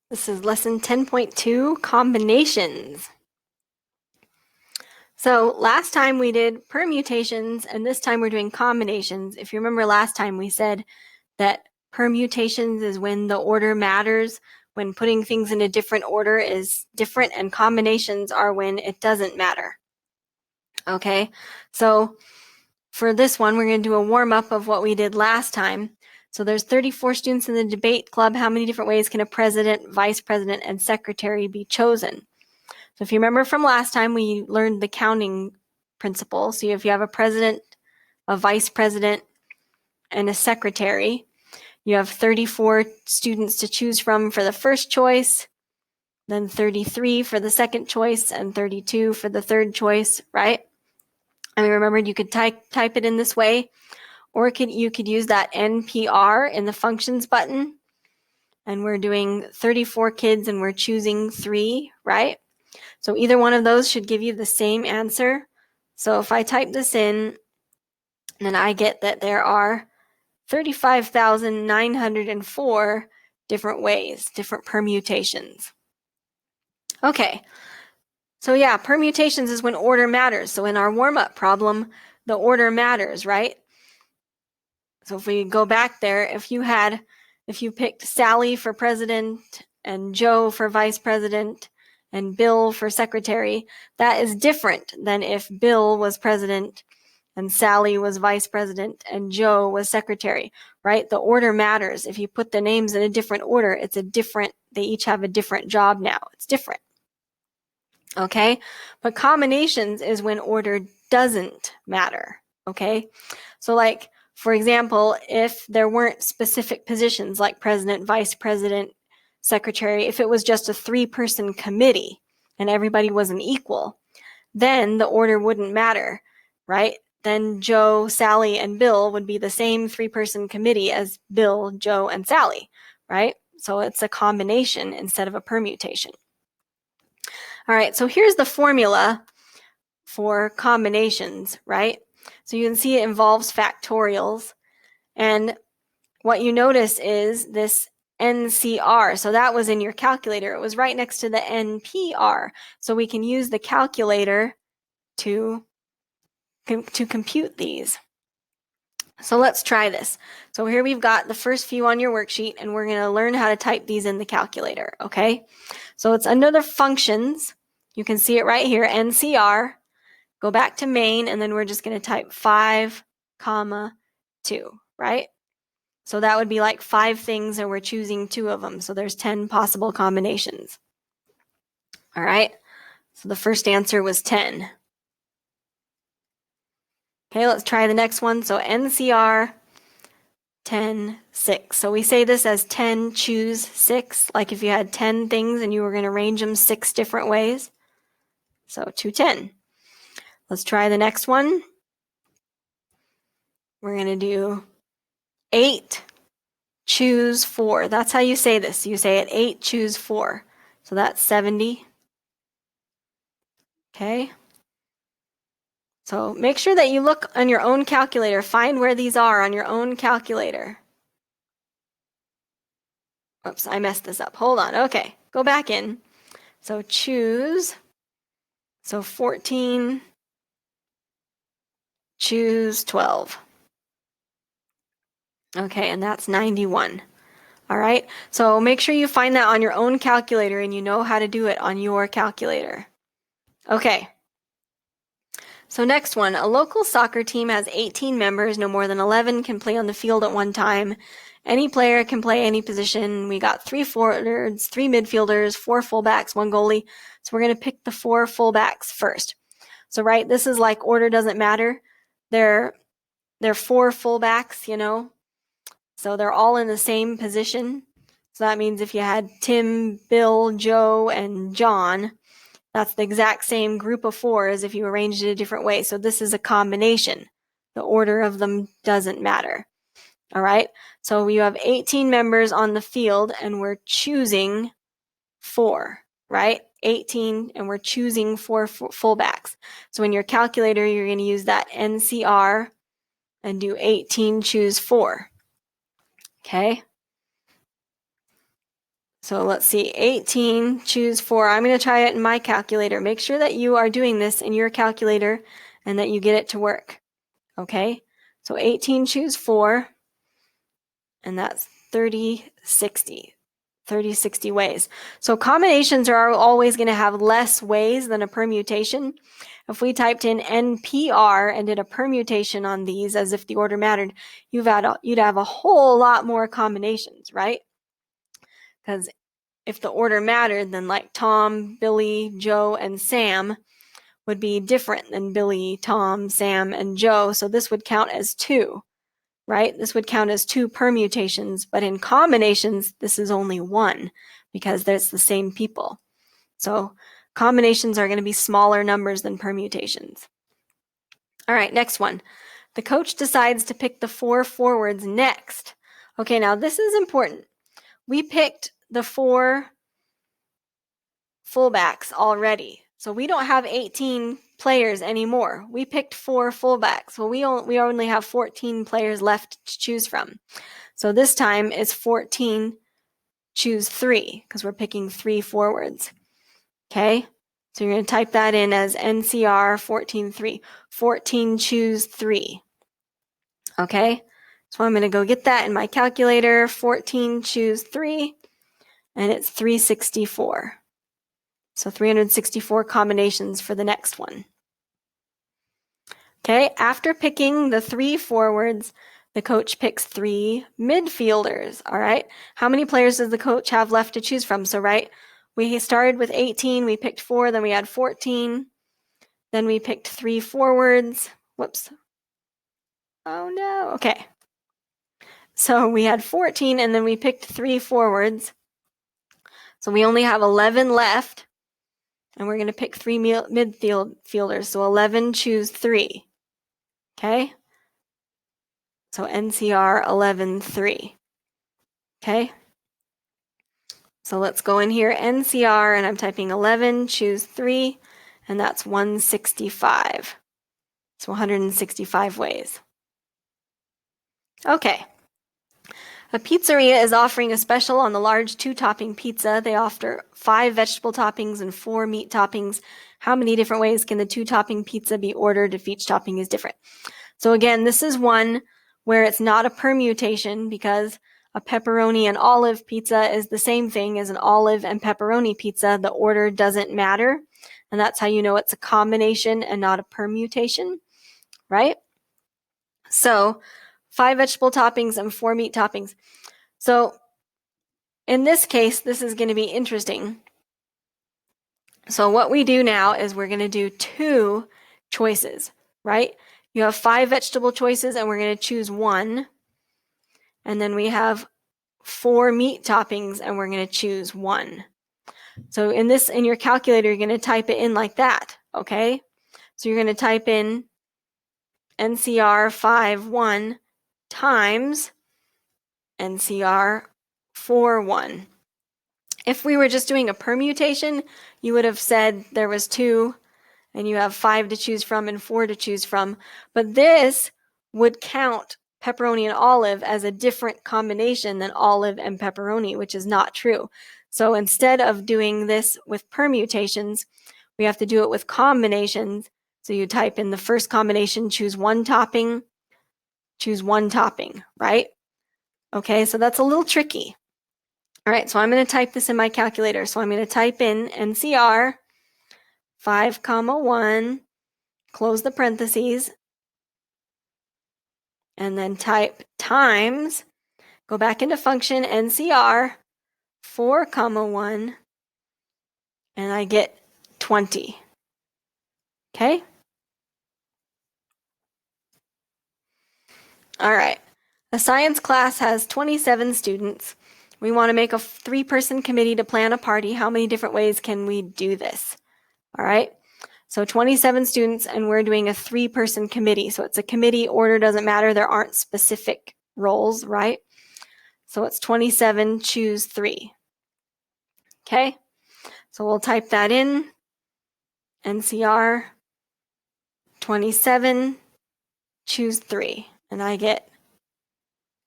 This is lesson 10.2, combinations. So last time we did permutations, and this time we're doing combinations. If you remember last time we said that permutations is when the order matters, when putting things in a different order is different, and combinations are when it doesn't matter. Okay, so for this one, we're going to do a warm-up of what we did last time. So there's 34 students in the debate club. How many different ways can a president, vice president, and secretary be chosen? So if you remember from last time, we learned the counting principle. So if you have a president, a vice president, and a secretary, you have 34 students to choose from for the first choice, then 33 for the second choice, and 32 for the third choice, right? And remember, you could type it in this way, or you could use that NPR in the functions button. And we're doing 34 kids and we're choosing 3, right? So either one of those should give you the same answer. So if I type this in, then I get that there are 35,904 different ways, different permutations. Okay, so yeah, permutations is when order matters. So in our warm-up problem, the order matters, right? So if we go back there, if you picked Sally for president and Joe for vice president and Bill for secretary, that is different than if Bill was president and Sally was vice president and Joe was secretary, right? The order matters. If you put the names in a different order, they each have a different job now. It's different. Okay? But combinations is when order doesn't matter. Okay? So like, for example, if there weren't specific positions like president, vice president, secretary, if it was just a 3-person committee and everybody was an equal, then the order wouldn't matter, right? Then Joe, Sally, and Bill would be the same 3-person committee as Bill, Joe, and Sally, right? So it's a combination instead of a permutation. All right, so here's the formula for combinations, right? So you can see it involves factorials. And what you notice is this NCR. So that was in your calculator. It was right next to the NPR. So we can use the calculator to compute these. So let's try this. So here we've got the first few on your worksheet, and we're going to learn how to type these in the calculator, okay? So it's under the functions. You can see it right here, NCR. Go back to main, and then we're just going to type 5, 2, right? So that would be like 5 things, and we're choosing 2 of them. So there's 10 possible combinations. All right? So the first answer was 10. Okay, let's try the next one. So NCR 10, 6. So we say this as 10, choose 6, like if you had 10 things and you were going to arrange them 6 different ways. So 210. Let's try the next one. We're going to do 8, choose 4. That's how you say this. You say it 8, choose 4. So that's 70. Okay. So make sure that you look on your own calculator. Find where these are on your own calculator. Oops, I messed this up. Hold on. Okay, go back in. So choose. So 14, choose 12. Okay, and that's 91. All right, so make sure you find that on your own calculator and you know how to do it on your calculator. Okay. So next one, a local soccer team has 18 members, no more than 11 can play on the field at one time. Any player can play any position. We got 3 forwards, 3 midfielders, 4 fullbacks, 1 goalie. So we're going to pick the 4 fullbacks first. So right, this is like order doesn't matter. They're 4 fullbacks, you know. So they're all in the same position. So that means if you had Tim, Bill, Joe, and John, that's the exact same group of 4 as if you arranged it a different way. So this is a combination. The order of them doesn't matter. All right, so we have 18 members on the field and we're choosing 4, right? 18, and we're choosing 4 fullbacks. So in your calculator, you're going to use that NCR and do 18, choose 4. Okay. So let's see, 18, choose 4. I'm going to try it in my calculator. Make sure that you are doing this in your calculator and that you get it to work. Okay? So 18, choose 4. And that's 30, 60. 30, 60 ways. So combinations are always going to have less ways than a permutation. If we typed in NPR and did a permutation on these as if the order mattered, you'd have a whole lot more combinations, right? Because if the order mattered, then like Tom, Billy, Joe, and Sam would be different than Billy, Tom, Sam, and Joe. So this would count as 2. Right? This would count as 2 permutations, but in combinations, this is only 1 because there's the same people. So combinations are going to be smaller numbers than permutations. All right, next one. The coach decides to pick the 4 forwards next. Okay, now this is important. We picked the 4 fullbacks already. So we don't have 18 players anymore. We picked 4 fullbacks. Well, we only have 14 players left to choose from. So this time it's 14, choose 3, because we're picking 3 forwards. Okay? So you're going to type that in as NCR 14-3. 14, choose 3. Okay? So I'm going to go get that in my calculator. 14, choose 3. And it's 364. So 364 combinations for the next one. Okay, after picking the 3 forwards, the coach picks 3 midfielders, all right? How many players does the coach have left to choose from? So, right, we started with 18, we picked 4, then we had 14, then we picked 3 forwards. Whoops. Oh no, okay. So we had 14 and then we picked 3 forwards. So we only have 11 left. And we're going to pick 3 midfielders. So 11, choose 3. Okay? So NCR 11-3. Okay? So let's go in here, NCR, and I'm typing 11, choose 3, and that's 165. So 165 ways. Okay. A pizzeria is offering a special on the large 2-topping pizza. They offer 5 vegetable toppings and 4 meat toppings. How many different ways can the 2-topping pizza be ordered if each topping is different? So again, this is one where it's not a permutation because a pepperoni and olive pizza is the same thing as an olive and pepperoni pizza. The order doesn't matter. And that's how you know it's a combination and not a permutation, right? So 5 vegetable toppings and 4 meat toppings. So in this case, this is going to be interesting. So what we do now is we're going to do 2 choices, right? You have 5 vegetable choices and we're going to choose 1. And then we have 4 meat toppings and we're going to choose 1. So in your calculator, you're going to type it in like that, okay? So you're going to type in NCR 5-1 times NCR 4-1. If we were just doing a permutation, you would have said there was 2 and you have 5 to choose from and 4 to choose from. But this would count pepperoni and olive as a different combination than olive and pepperoni, which is not true. So instead of doing this with permutations, we have to do it with combinations. So you type in the first combination, choose 1 topping, choose 1 topping, right? Okay, so that's a little tricky. All right, so I'm going to type this in my calculator. So I'm going to type in NCR 5-1, close the parentheses, and then type times, go back into function NCR 4-1, and I get 20. Okay? All right. A science class has 27 students. We want to make a 3-person committee to plan a party. How many different ways can we do this? All right. So 27 students, and we're doing a 3-person committee. So it's a committee, order doesn't matter. There aren't specific roles, right? So it's 27, choose 3. Okay. So we'll type that in. NCR 27, choose 3. And I get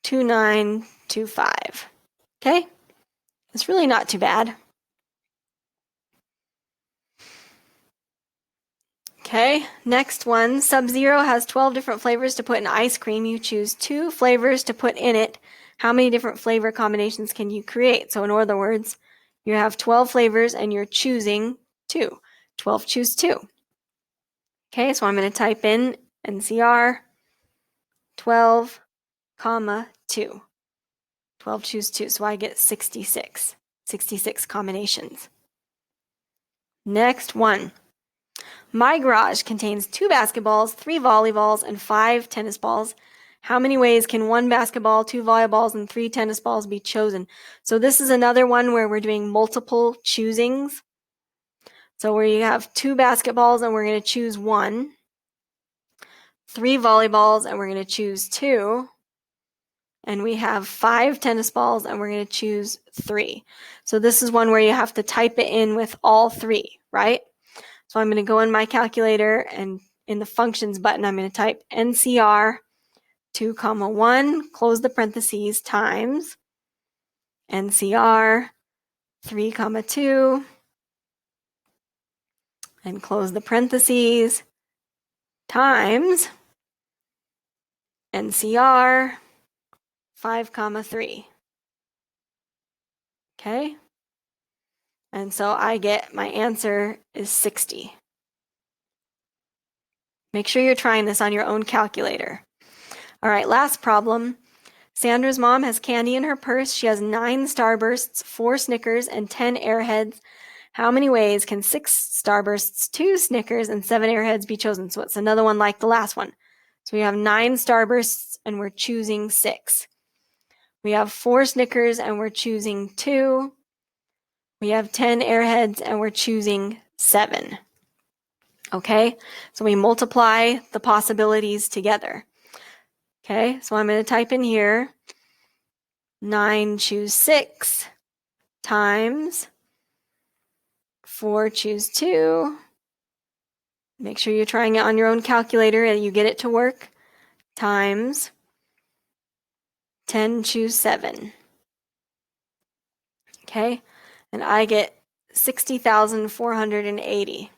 2925. Okay. It's really not too bad. Okay, next one. Sub-Zero has 12 different flavors to put in ice cream. You choose 2 flavors to put in it. How many different flavor combinations can you create? So in other words, you have 12 flavors and you're choosing 2. 12 choose 2. Okay, so I'm going to type in NCR 12, 2. 12 choose 2, so I get 66. 66 combinations. Next one. My garage contains 2 basketballs, 3 volleyballs, and 5 tennis balls. How many ways can 1 basketball, 2 volleyballs, and 3 tennis balls be chosen? So this is another one where we're doing multiple choosings. So where you have 2 basketballs and we're going to choose 1, 3 volleyballs and we're going to choose 2, and we have 5 tennis balls and we're going to choose 3. So this is one where you have to type it in with all 3, right? So I'm going to go in my calculator and in the functions button, I'm going to type NCR 2, 1, close the parentheses, times NCR 3, 2, and close the parentheses, times NCR 5, 3. Okay? And so I get my answer is 60. Make sure you're trying this on your own calculator. All right, last problem. Sandra's mom has candy in her purse. She has 9 Starbursts, 4 Snickers, and 10 Airheads. How many ways can 6 Starbursts, 2 Snickers, and 7 Airheads be chosen? So it's another one like the last one. So we have 9 Starbursts and we're choosing 6. We have 4 Snickers and we're choosing 2. We have 10 Airheads and we're choosing 7. Okay, so we multiply the possibilities together. Okay, so I'm going to type in here 9 choose 6 times 4 choose 2. Make sure you're trying it on your own calculator and you get it to work. Times 10 choose 7. Okay, and I get 60,480.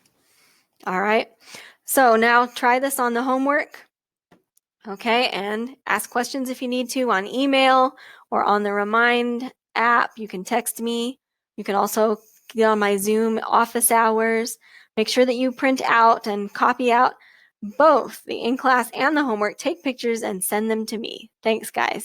All right, so now try this on the homework. Okay, and ask questions if you need to on email or on the Remind app. You can text me. You can also get on my Zoom office hours. Make sure that you print out and copy out both the in-class and the homework. Take pictures and send them to me. Thanks, guys.